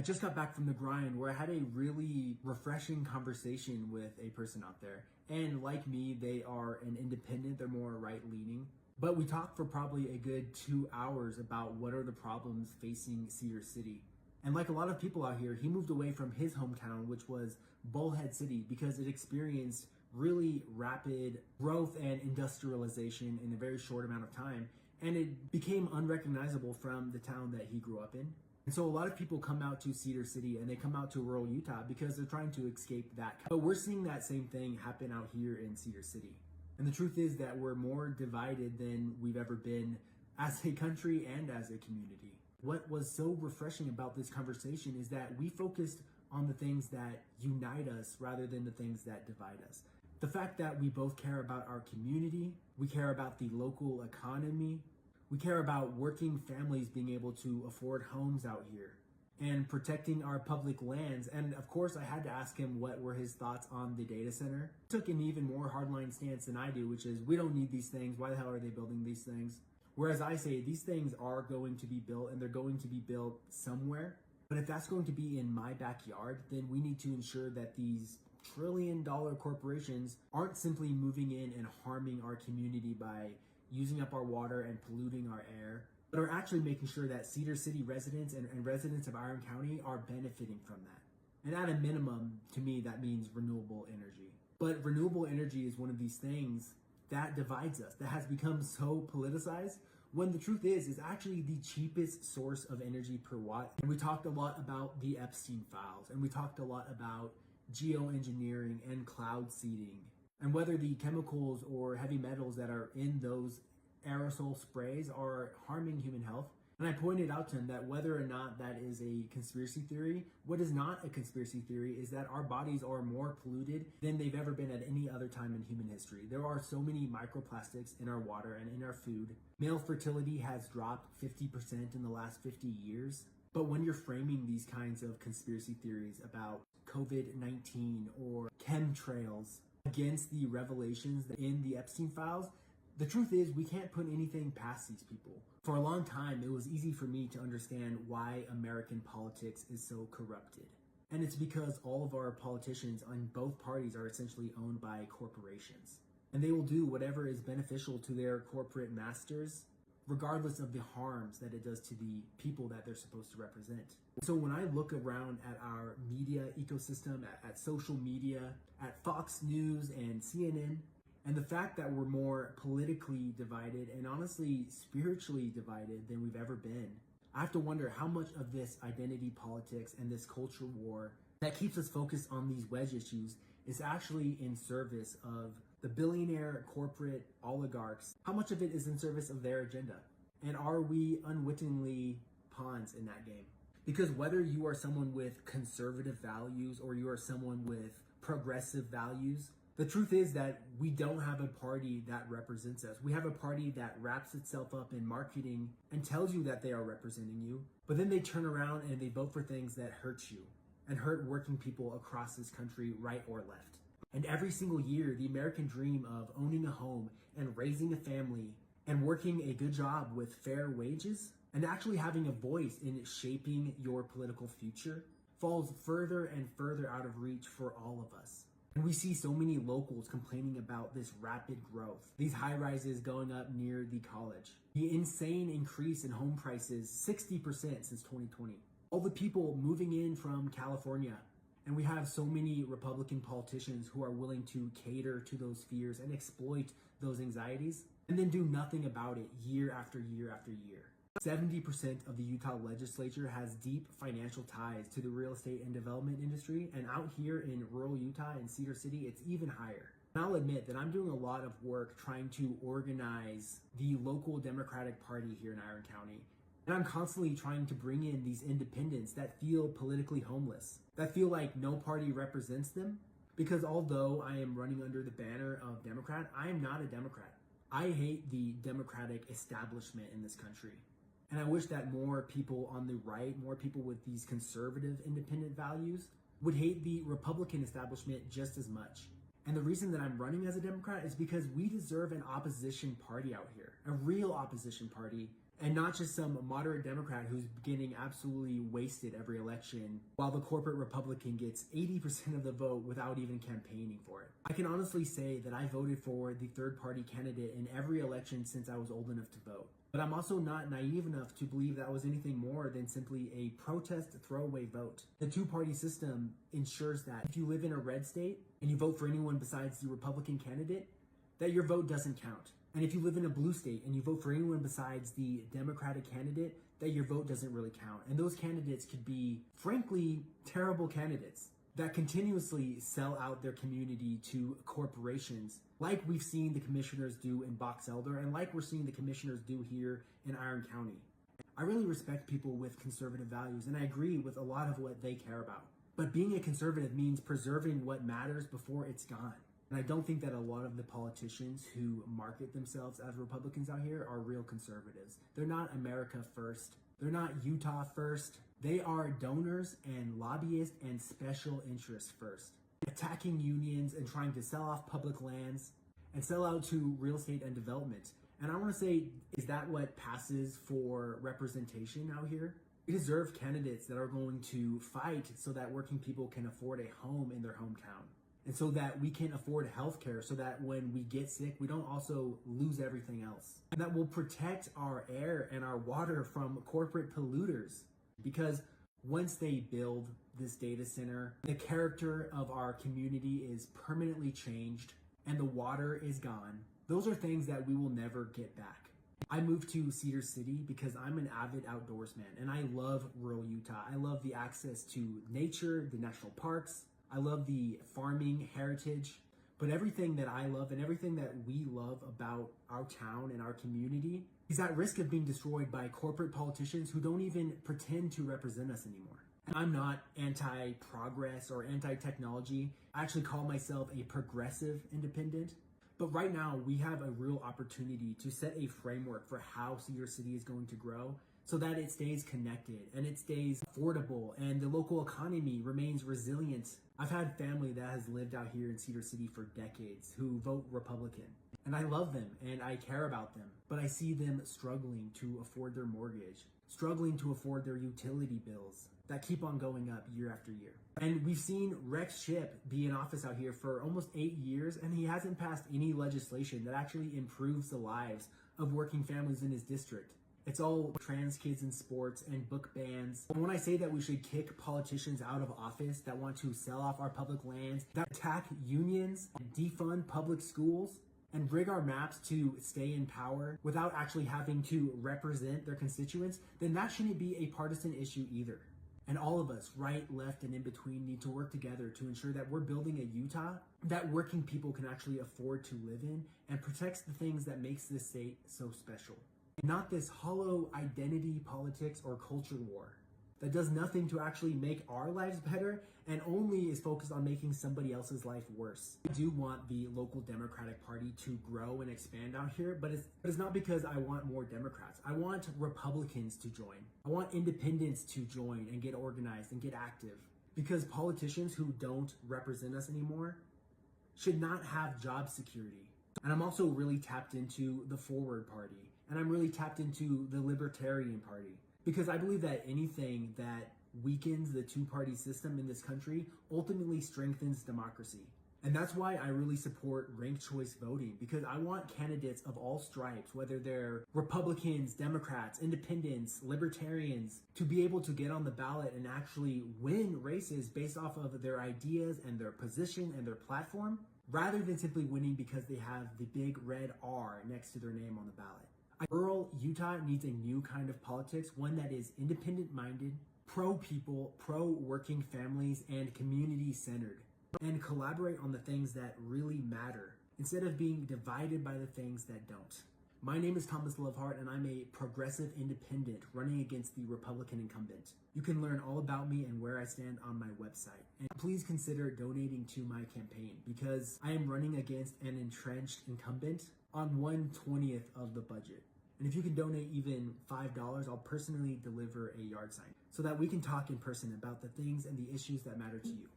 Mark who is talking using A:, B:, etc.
A: just got back from the grind where I had a really refreshing conversation with a person out there. And like me, they are an independent, they're more right-leaning. But we talked for probably a good 2 hours about what are the problems facing Cedar City. And like a lot of people out here, he moved away from his hometown, which was Bullhead City, because it experienced really rapid growth and industrialization in a very short amount of time. And it became unrecognizable from the town that he grew up in. And so a lot of people come out to Cedar City and they come out to rural Utah because they're trying to escape that. But we're seeing that same thing happen out here in Cedar City. And the truth is that we're more divided than we've ever been as a country and as a community. What was so refreshing about this conversation is that we focused on the things that unite us rather than the things that divide us. The fact that we both care about our community, we care about the local economy, we care about working families being able to afford homes out here and protecting our public lands. And of course, I had to ask him what were his thoughts on the data center. He took an even more hardline stance than I do, which is we don't need these things. Why the hell are they building these things? Whereas I say these things are going to be built and they're going to be built somewhere. But if that's going to be in my backyard, then we need to ensure that these trillion-dollar corporations aren't simply moving in and harming our community by using up our water and polluting our air, but are actually making sure that Cedar City residents and residents of Iron County are benefiting from that. And at a minimum, to me, that means renewable energy. But renewable energy is one of these things that divides us, that has become so politicized, when the truth is actually the cheapest source of energy per watt. And we talked a lot about the Epstein files, and we talked a lot about geoengineering and cloud seeding, and whether the chemicals or heavy metals that are in those aerosol sprays are harming human health. And I pointed out to him that whether or not that is a conspiracy theory, what is not a conspiracy theory is that our bodies are more polluted than they've ever been at any other time in human history. There are so many microplastics in our water and in our food. Male fertility has dropped 50% in the last 50 years. But when you're framing these kinds of conspiracy theories about COVID-19 or chemtrails against the revelations in the Epstein files, the truth is we can't put anything past these people. For a long time, it was easy for me to understand why American politics is so corrupted. And it's because all of our politicians on both parties are essentially owned by corporations. And they will do whatever is beneficial to their corporate masters, regardless of the harms that it does to the people that they're supposed to represent. So when I look around at our media ecosystem, at social media, at Fox News and CNN, and the fact that we're more politically divided and honestly spiritually divided than we've ever been, I have to wonder how much of this identity politics and this culture war that keeps us focused on these wedge issues is actually in service of the billionaire corporate oligarchs. How much of it is in service of their agenda? And are we unwittingly pawns in that game? Because whether you are someone with conservative values or you are someone with progressive values, the truth is that we don't have a party that represents us. We have a party that wraps itself up in marketing and tells you that they are representing you, but then they turn around and they vote for things that hurt you and hurt working people across this country, right or left. And every single year, the American dream of owning a home and raising a family and working a good job with fair wages and actually having a voice in shaping your political future falls further and further out of reach for all of us. And we see so many locals complaining about this rapid growth, these high rises going up near the college, the insane increase in home prices, 60% since 2020, all the people moving in from California. And we have so many Republican politicians who are willing to cater to those fears and exploit those anxieties and then do nothing about it year after year after year. 70% of the Utah legislature has deep financial ties to the real estate and development industry, and out here in rural Utah and Cedar City, it's even higher. And I'll admit that I'm doing a lot of work trying to organize the local Democratic Party here in Iron County. And I'm constantly trying to bring in these independents that feel politically homeless, that feel like no party represents them. Because although I am running under the banner of Democrat, I am not a Democrat. I hate the Democratic establishment in this country. And I wish that more people on the right, more people with these conservative independent values would hate the Republican establishment just as much. And the reason that I'm running as a Democrat is because we deserve an opposition party out here, a real opposition party And not just some moderate Democrat who's getting absolutely wasted every election, while the corporate Republican gets 80% of the vote without even campaigning for it. I can honestly say that I voted for the third party candidate in every election since I was old enough to vote. But I'm also not naive enough to believe that was anything more than simply a protest throwaway vote. The two-party system ensures that if you live in a red state and you vote for anyone besides the Republican candidate, that your vote doesn't count. And if you live in a blue state and you vote for anyone besides the Democratic candidate, that your vote doesn't really count. And those candidates could be, frankly, terrible candidates that continuously sell out their community to corporations, like we've seen the commissioners do in Box Elder and like we're seeing the commissioners do here in Iron County. I really respect people with conservative values, and I agree with a lot of what they care about. But being a conservative means preserving what matters before it's gone. And I don't think that a lot of the politicians who market themselves as Republicans out here are real conservatives. They're not America first. They're not Utah first. They are donors and lobbyists and special interests first, attacking unions and trying to sell off public lands and sell out to real estate and development. And I want to say, is that what passes for representation out here? We deserve candidates that are going to fight so that working people can afford a home in their hometown. And so that we can afford healthcare, so that when we get sick, we don't also lose everything else. And that will protect our air and our water from corporate polluters. Because once they build this data center, the character of our community is permanently changed and the water is gone. Those are things that we will never get back. I moved to Cedar City because I'm an avid outdoorsman and I love rural Utah. I love the access to nature, the national parks. I love the farming heritage, but everything that I love and everything that we love about our town and our community is at risk of being destroyed by corporate politicians who don't even pretend to represent us anymore. And I'm not anti-progress or anti-technology. I actually call myself a progressive independent. But right now, we have a real opportunity to set a framework for how Cedar City is going to grow so that it stays connected and it stays affordable and the local economy remains resilient. I've had family that has lived out here in Cedar City for decades who vote Republican. And I love them and I care about them, but I see them struggling to afford their mortgage, struggling to afford their utility bills that keep on going up year after year. And we've seen Rex Shipp be in office out here for almost 8 years, and he hasn't passed any legislation that actually improves the lives of working families in his district. It's all trans kids in sports and book bans. And when I say that we should kick politicians out of office that want to sell off our public lands, that attack unions, defund public schools, and rig our maps to stay in power without actually having to represent their constituents, then that shouldn't be a partisan issue either. And all of us, right, left, and in between, need to work together to ensure that we're building a Utah that working people can actually afford to live in and protects the things that makes this state so special. Not this hollow identity politics or culture war that does nothing to actually make our lives better and only is focused on making somebody else's life worse. I do want the local Democratic Party to grow and expand out here, but it's not because I want more Democrats. I want Republicans to join. I want independents to join and get organized and get active, because politicians who don't represent us anymore should not have job security. And I'm also really tapped into the Forward Party, and I'm really tapped into the Libertarian Party, because I believe that anything that weakens the two-party system in this country ultimately strengthens democracy. And that's why I really support ranked choice voting, because I want candidates of all stripes, whether they're Republicans, Democrats, independents, libertarians, to be able to get on the ballot and actually win races based off of their ideas and their position and their platform, rather than simply winning because they have the big red R next to their name on the ballot. Rural Utah needs a new kind of politics, one that is independent-minded, pro-people, pro-working families, and community-centered, and collaborate on the things that really matter, instead of being divided by the things that don't. My name is Thomas Loveheart, and I'm a progressive independent running against the Republican incumbent. You can learn all about me and where I stand on my website. And please consider donating to my campaign, because I am running against an entrenched incumbent on 1/20th of the budget. And if you can donate even $5, I'll personally deliver a yard sign so that we can talk in person about the things and the issues that matter to you.